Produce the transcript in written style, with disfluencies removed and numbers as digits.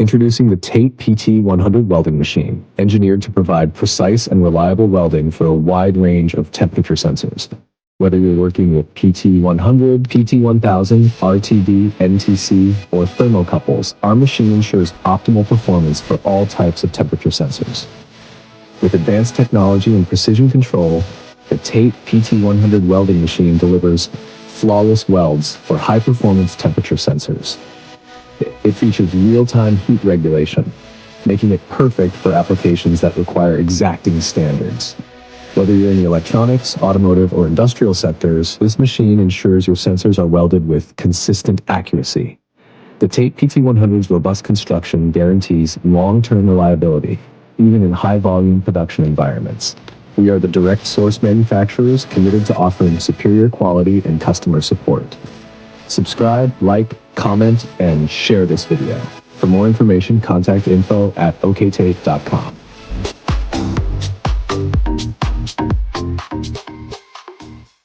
Introducing the TATE PT100 welding machine, engineered to provide precise and reliable welding for a wide range of temperature sensors. Whether you're working with PT100, PT1000, RTD, NTC, or thermocouples, our machine ensures optimal performance for all types of temperature sensors. With advanced technology and precision control, the TATE PT100 welding machine delivers flawless welds for high-performance temperature sensors. It features real-time heat regulation, making it perfect for applications that require exacting standards. Whether you're in the electronics, automotive, or industrial sectors, this machine ensures your sensors are welded with consistent accuracy. The TATE PT100's robust construction guarantees long-term reliability, even in high-volume production environments. We are the direct source manufacturers committed to offering superior quality and customer support. Subscribe, like, comment, and share this video. For more information, contact info@oktate.com.